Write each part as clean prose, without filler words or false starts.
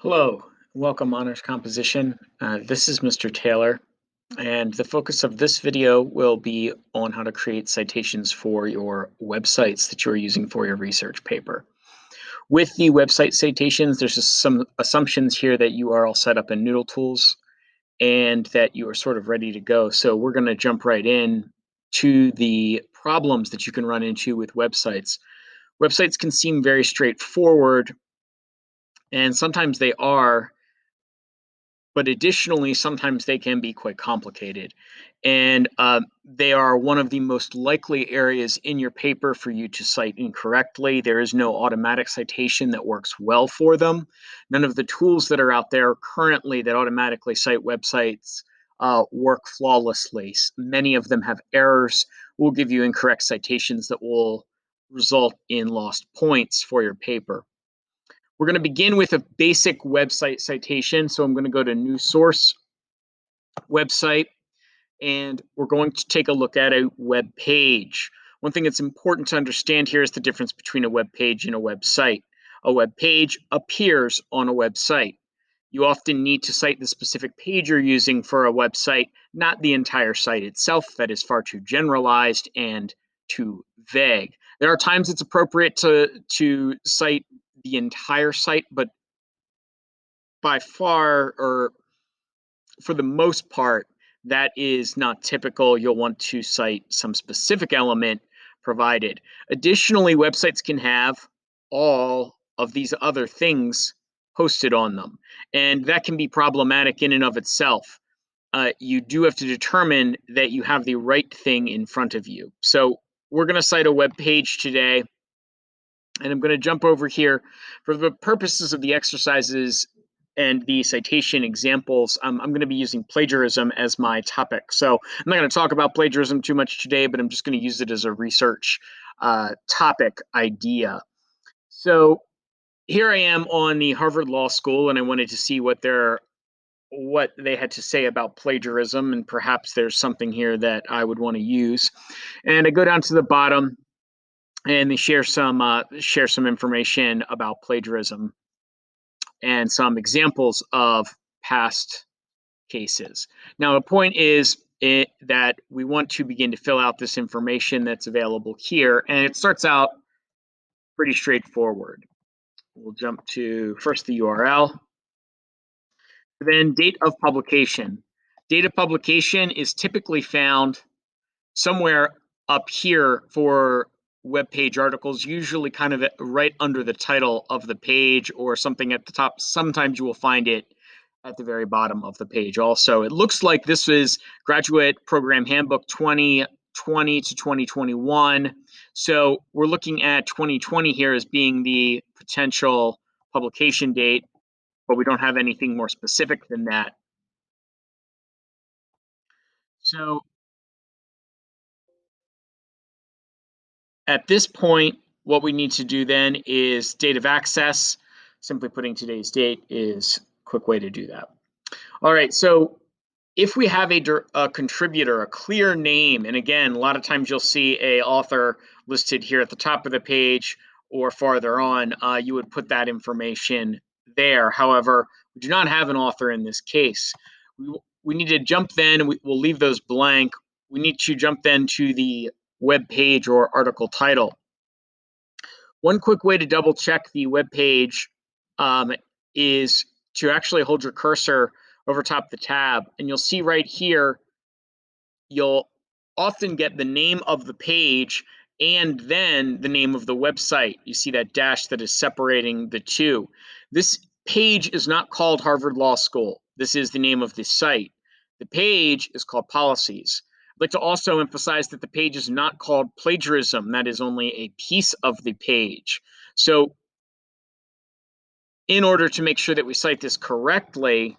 Hello, welcome Honors Composition. This is Mr. Taylor, and the focus of this video will be on how to create citations for your websites that you're using for your research paper. With the website citations, there's just some assumptions here that you are all set up in Noodle Tools and that you are sort of ready to go. So we're going to jump right in to the problems that you can run into with websites. Websites can seem very straightforward, and sometimes they are, but additionally, sometimes they can be quite complicated. And they are one of the most likely areas in your paper for you to cite incorrectly. There is no automatic citation that works well for them. None of the tools that are out there currently that automatically cite websites work flawlessly. Many of them have errors, will give you incorrect citations that will result in lost points for your paper. We're going to begin with a basic website citation. So I'm going to go to New Source website, and we're going to take a look at a web page. One thing that's important to understand here is the difference between a web page and a website. A web page appears on a website. You often need to cite the specific page you're using for a website, not the entire site itself. That is far too generalized and too vague. There are times it's appropriate to cite the entire site, but by far, or for the most part, that is not typical. You'll want to cite some specific element provided. Additionally, websites can have all of these other things posted on them, and that can be problematic in and of itself. You do have to determine that you have the right thing in front of you. So we're going to cite a web page today, and I'm going to jump over here for the purposes of the exercises and the citation examples. I'm going to be using plagiarism as my topic. So I'm not going to talk about plagiarism too much today, but I'm just going to use it as a research topic idea. So here I am on the Harvard Law School, and I wanted to see what they had to say about plagiarism, and perhaps there's something here that I would want to use. And I go down to the bottom, and they share some information about plagiarism and some examples of past cases. Now, the point is that we want to begin to fill out this information that's available here, and it starts out pretty straightforward. We'll jump to first the URL, then date of publication. Date of publication is typically found somewhere up here for web page articles, usually kind of right under the title of the page or something at the top. Sometimes you will find it at the very bottom of the page also. It looks like this is Graduate Program Handbook 2020 to 2021. So we're looking at 2020 here as being the potential publication date, but we don't have anything more specific than that. So at this point, what we need to do then is date of access. Simply putting today's date is a quick way to do that. All right, so if we have a contributor, a clear name, and again, a lot of times you'll see a author listed here at the top of the page or farther on, you would put that information there. However, we do not have an author in this case. We need to jump then, and we'll leave those blank. We need to jump then to the web page or article title. One quick way to double check the web page is to actually hold your cursor over top the tab, and you'll see right here, you'll often get the name of the page and then the name of the website. You see that dash that is separating the two. This page is not called Harvard Law School. This is the name of the site. The page is called Policies. I'd like to also emphasize that the page is not called Plagiarism. That is only a piece of the page. So in order to make sure that we cite this correctly,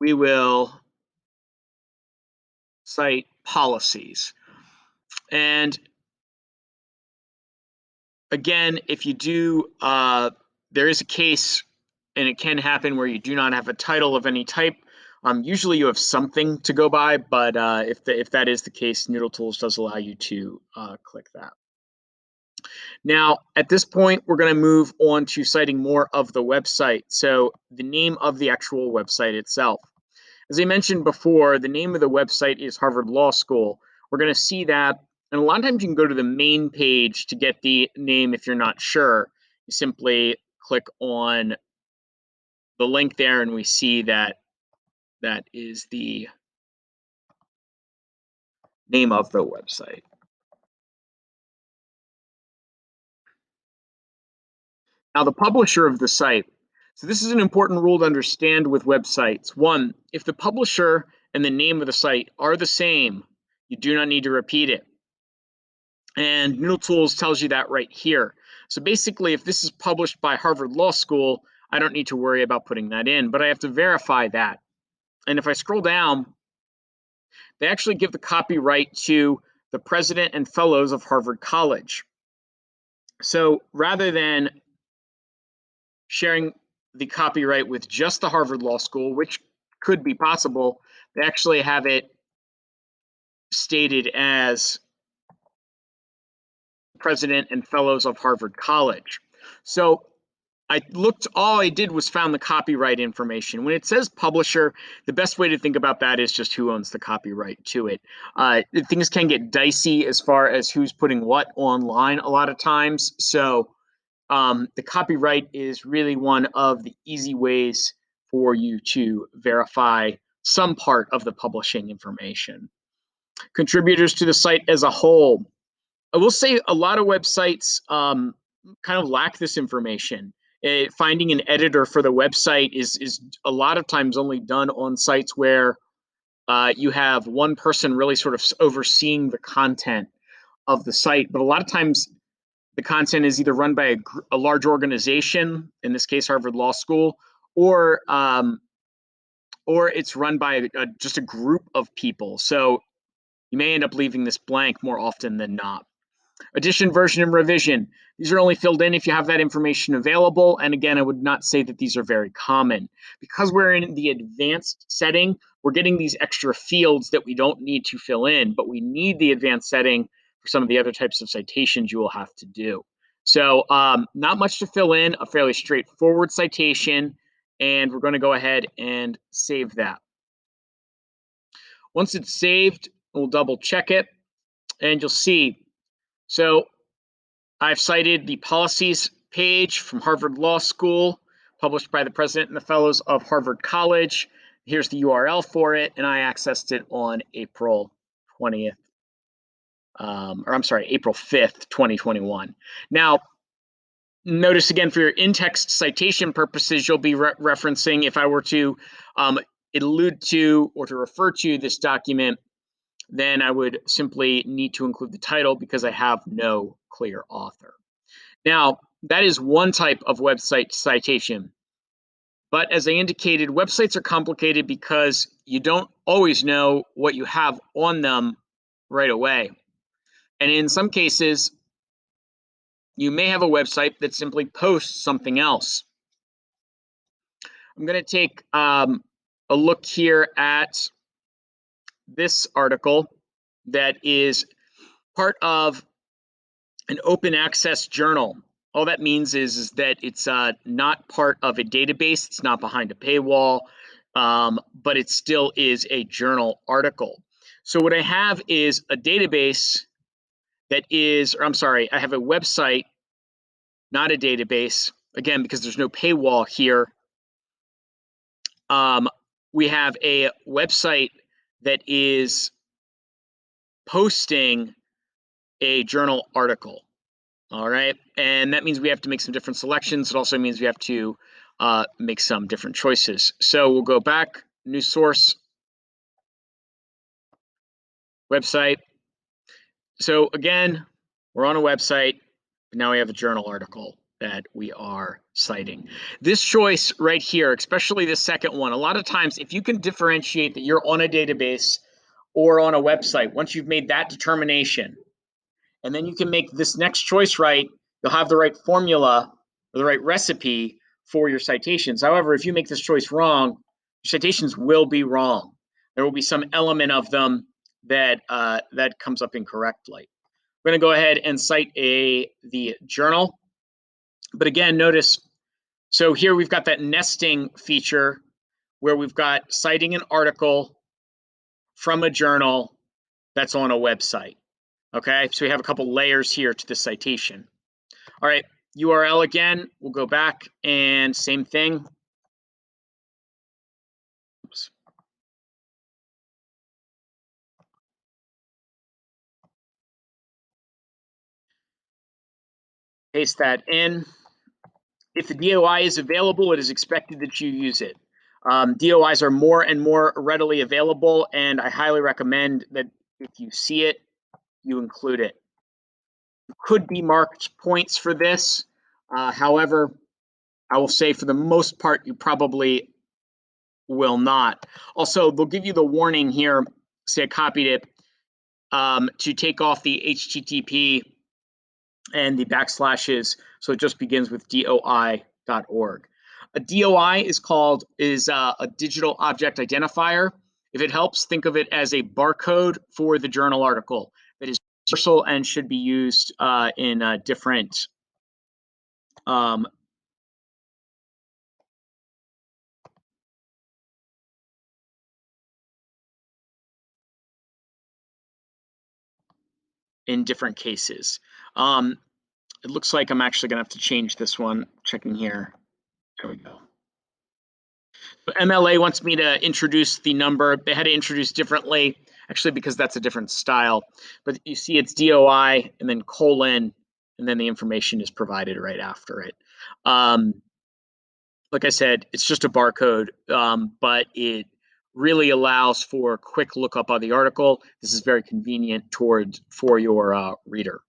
we will cite Policies. And again, if you do, there is a case, and it can happen, where you do not have a title of any type. Usually you have something to go by, but if that is the case, Noodle Tools does allow you to click that. Now, at this point, we're going to move on to citing more of the website. So the name of the actual website itself. As I mentioned before, the name of the website is Harvard Law School. We're going to see that, and a lot of times you can go to the main page to get the name if you're not sure. You simply click on the link there, and we see that that is the name of the website. Now, the publisher of the site. So this is an important rule to understand with websites. One, if the publisher and the name of the site are the same, you do not need to repeat it. And Noodle Tools tells you that right here. So basically, if this is published by Harvard Law School, I don't need to worry about putting that in, but I have to verify that. And if I scroll down, they actually give the copyright to the president and fellows of Harvard College. So rather than sharing the copyright with just the Harvard Law School, which could be possible, they actually have it stated as president and fellows of Harvard College. So all I did was found the copyright information. When it says publisher, the best way to think about that is just who owns the copyright to it. Things can get dicey as far as who's putting what online a lot of times. So the copyright is really one of the easy ways for you to verify some part of the publishing information. Contributors to the site as a whole. I will say a lot of websites kind of lack this information. Finding an editor for the website is a lot of times only done on sites where you have one person really sort of overseeing the content of the site. But a lot of times the content is either run by a large organization, in this case Harvard Law School, or it's run by just a group of people. So you may end up leaving this blank more often than not. Addition, version, and revision. These are only filled in if you have that information available. And again, I would not say that these are very common. Because we're in the advanced setting, we're getting these extra fields that we don't need to fill in, but we need the advanced setting for some of the other types of citations you will have to do. So not much to fill in, a fairly straightforward citation, and we're going to go ahead and save that. Once it's saved, we'll double check it, and you'll see. So I've cited the policies page from Harvard Law School, published by the president and the fellows of Harvard College. Here's the URL for it, and I accessed it on April 20th, April 5th, 2021. Now, notice again, for your in-text citation purposes, you'll be referencing, if I were to allude to or to refer to this document, then I would simply need to include the title because I have no clear author. Now, that is one type of website citation. But as I indicated, websites are complicated because you don't always know what you have on them right away. And in some cases, you may have a website that simply posts something else. I'm going to take a look here at this article that is part of an open access journal. All that means is that it's not part of a database. It's not behind a paywall, but it still is a journal article. So what I have is a database that is, or I'm sorry, I have a website, not a database. Again, because there's no paywall here. We have a website that is posting a journal article. All right, and that means we have to make some different selections. It also means we have to make some different choices. So we'll go back, new source, website. So again, we're on a website, but now we have a journal article that we are citing. This choice right here, especially the second one, a lot of times if you can differentiate that you're on a database or on a website, once you've made that determination, and then you can make this next choice right, you'll have the right formula or the right recipe for your citations. However, if you make this choice wrong, your citations will be wrong. There will be some element of them that that comes up incorrectly. We're going to go ahead and cite the journal. But again, notice, so here we've got that nesting feature where we've got citing an article from a journal that's on a website. Okay, so we have a couple layers here to the citation. All right, URL again, we'll go back and same thing. Oops. Paste that in. If the DOI is available, it is expected that you use it. DOIs are more and more readily available, and I highly recommend that if you see it, you include it. You could be marked points for this. However, I will say for the most part, you probably will not. Also, they'll give you the warning here, say I copied it, to take off the HTTP and the backslashes, so it just begins with doi.org. A DOI is a digital object identifier. If it helps, think of it as a barcode for the journal article that is universal and should be used in different in different cases. It looks like I'm actually going to have to change this one. Checking here. There we go. MLA wants me to introduce the number. They had to introduce differently, actually, because that's a different style. But you see it's DOI and then colon, and then the information is provided right after it. Like I said, it's just a barcode, but it really allows for quick lookup of the article. This is very convenient for your reader.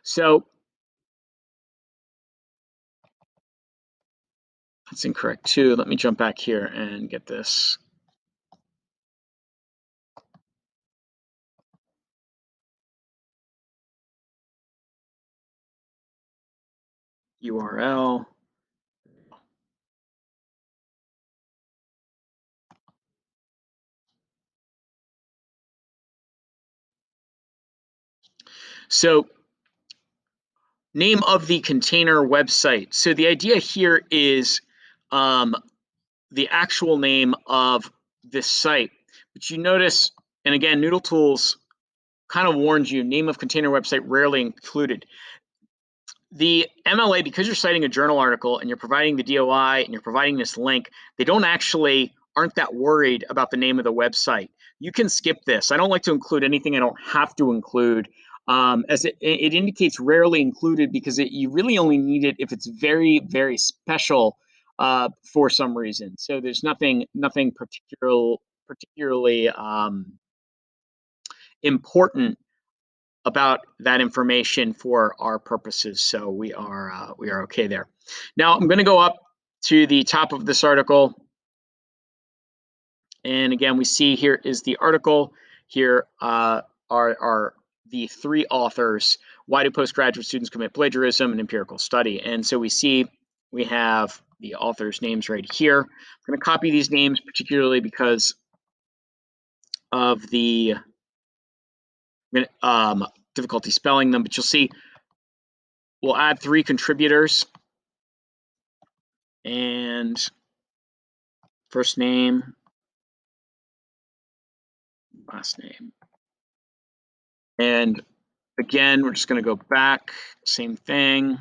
So that's incorrect too. Let me jump back here and get this. URL. So name of the container website. So the idea here is the actual name of this site. But you notice, and again, Noodle Tools kind of warns you, name of container website rarely included. The MLA, because you're citing a journal article and you're providing the DOI and you're providing this link, they aren't that worried about the name of the website. You can skip this. I don't like to include anything I don't have to include, as it indicates rarely included because you really only need it if it's very, very special for some reason. So there's nothing particularly important about that information for our purposes, so we are okay there. Now I'm going to go up to the top of this article, and again we see here is the article. Here are the three authors. Why do postgraduate students commit plagiarism? An empirical study. And so we see we have the authors' names right here. I'm going to copy these names particularly because of the difficulty spelling them, but you'll see we'll add 3 contributors and first name, last name. And again, we're just going to go back, same thing.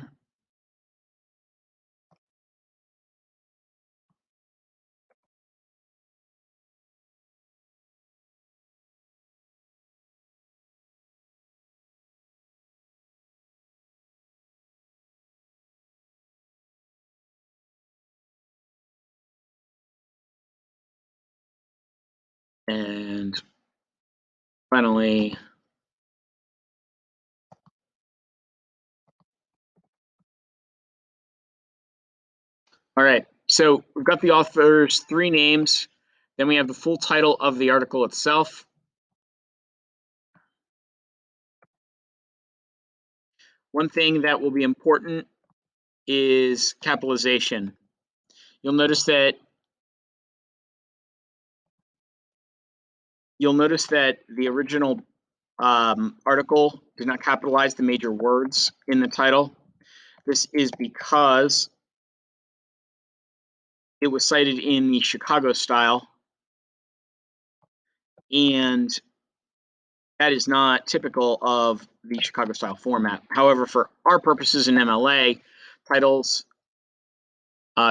And finally, all right, so we've got the author's 3 names. Then we have the full title of the article itself. One thing that will be important is capitalization. You'll notice that the original article did not capitalize the major words in the title. This is because it was cited in the Chicago style, and that is not typical of the Chicago style format. However, for our purposes in MLA, titles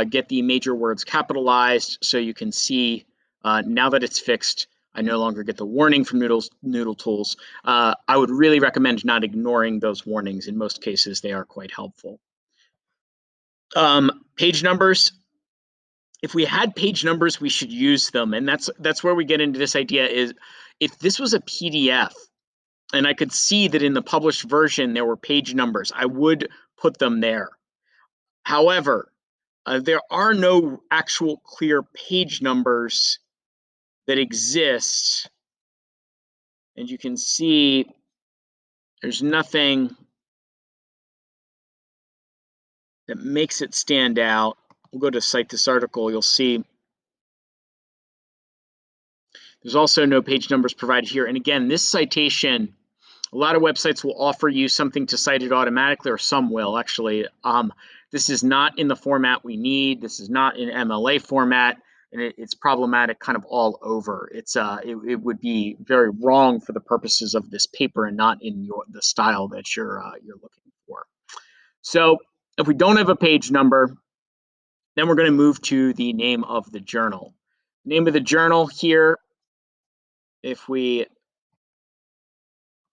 get the major words capitalized, so you can see now that it's fixed, I no longer get the warning from Noodle Tools. I would really recommend not ignoring those warnings. In most cases, they are quite helpful. Page numbers. If we had page numbers, we should use them, and that's where we get into this idea is if this was a PDF, and I could see that in the published version there were page numbers, I would put them there. However, there are no actual clear page numbers that exist, and you can see there's nothing that makes it stand out. We'll go to cite this article. You'll see there's also no page numbers provided here. And again, this citation, a lot of websites will offer you something to cite it automatically, or some will actually. This is not in the format we need. This is not in MLA format, and it's problematic kind of all over. It would be very wrong for the purposes of this paper and not in the style that you're looking for. So if we don't have a page number, then we're going to move to the name of the journal. Name of the journal here, if we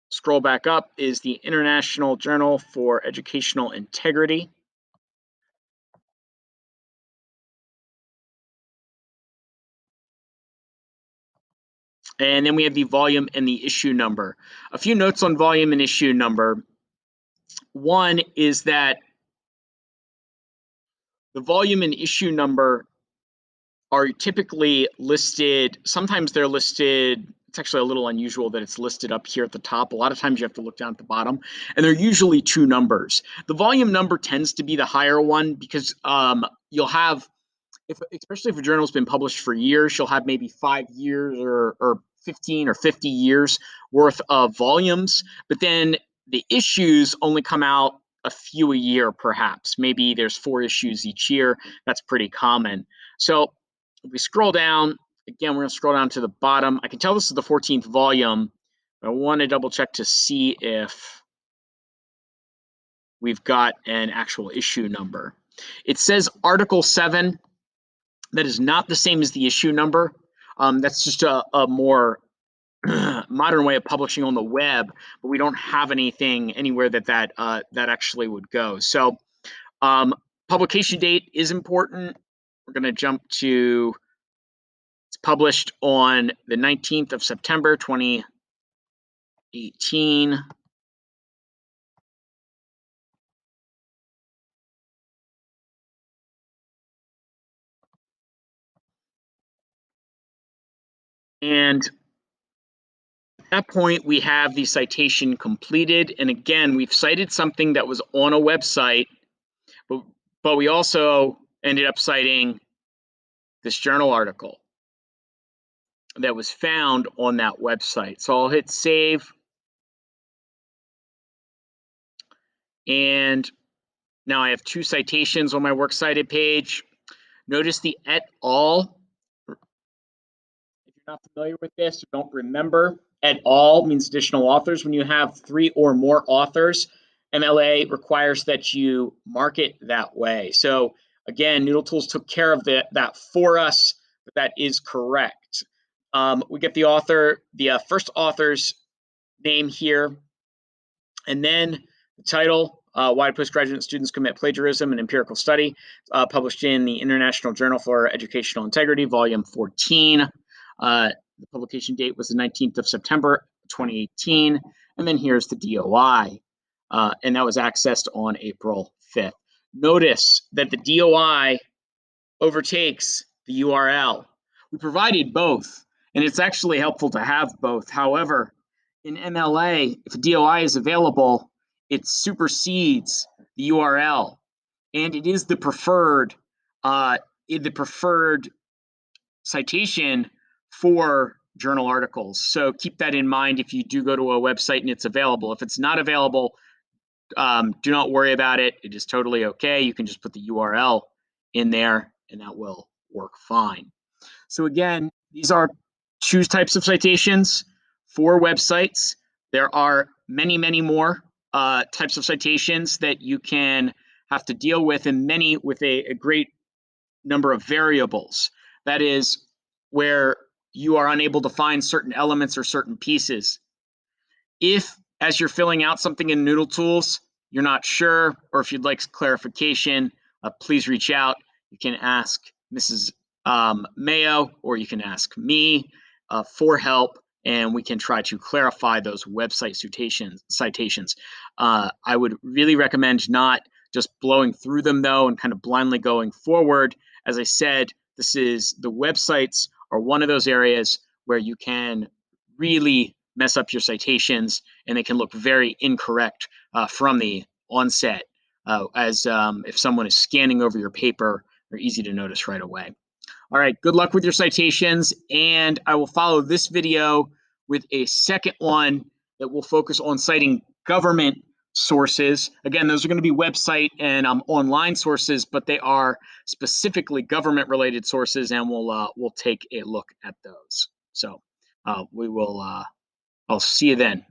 scroll back up, is the International Journal for Educational Integrity. And then we have the volume and the issue number. A few notes on volume and issue number. One is that the volume and issue number are typically listed, sometimes they're listed, it's actually a little unusual that it's listed up here at the top. A lot of times you have to look down at the bottom, and they're usually two numbers. The volume number tends to be the higher one because you'll have, especially if a journal's been published for years, you'll have maybe 5 years or 15 or 50 years worth of volumes, but then the issues only come out a few a year, perhaps. Maybe there's 4 issues each year. That's pretty common. So if we scroll down, again, we're going to scroll down to the bottom. I can tell this is the 14th volume. I want to double check to see if we've got an actual issue number. It says Article 7. That is not the same as the issue number. That's just a more modern way of publishing on the web, but we don't have anything anywhere that actually would go. So publication date is important. We're going to jump to, it's published on the 19th of September, 2018. And at that point, we have the citation completed. And again, we've cited something that was on a website, but we also ended up citing this journal article that was found on that website. So I'll hit save. And now I have 2 citations on my works cited page. Notice the et al. If you're not familiar with this or don't remember, et al. Means additional authors. When you have 3 or more authors, MLA requires that you mark it that way. So again, Noodle Tools took care of that for us, but that is correct. We get the author, the first author's name here, and then the title, Why Postgraduate Students Commit Plagiarism, an Empirical Study, published in the International Journal for Educational Integrity, Volume 14. The publication date was the 19th of September, 2018. And then here's the DOI. And that was accessed on April 5th. Notice that the DOI overtakes the URL. We provided both, and it's actually helpful to have both. However, in MLA, if a DOI is available, it supersedes the URL, and it is the preferred citation for journal articles. So keep that in mind if you do go to a website and it's available. If it's not available, do not worry about it. It is totally okay. You can just put the URL in there and that will work fine. So again, these are two types of citations for websites. There are many, many more types of citations that you can have to deal with, and many with a great number of variables. That is where you are unable to find certain elements or certain pieces. If, as you're filling out something in Noodle Tools, you're not sure, or if you'd like clarification, please reach out. You can ask Mrs. Mayo, or you can ask me for help, and we can try to clarify those website citations. I would really recommend not just blowing through them, though, and kind of blindly going forward. As I said, the websites are one of those areas where you can really mess up your citations, and they can look very incorrect from the onset, as if someone is scanning over your paper, they're easy to notice right away. All right, good luck with your citations, and I will follow this video with a second one that will focus on citing government sources. Again, those are going to be website and online sources, but they are specifically government-related sources, and we'll take a look at those. So we will. I'll see you then.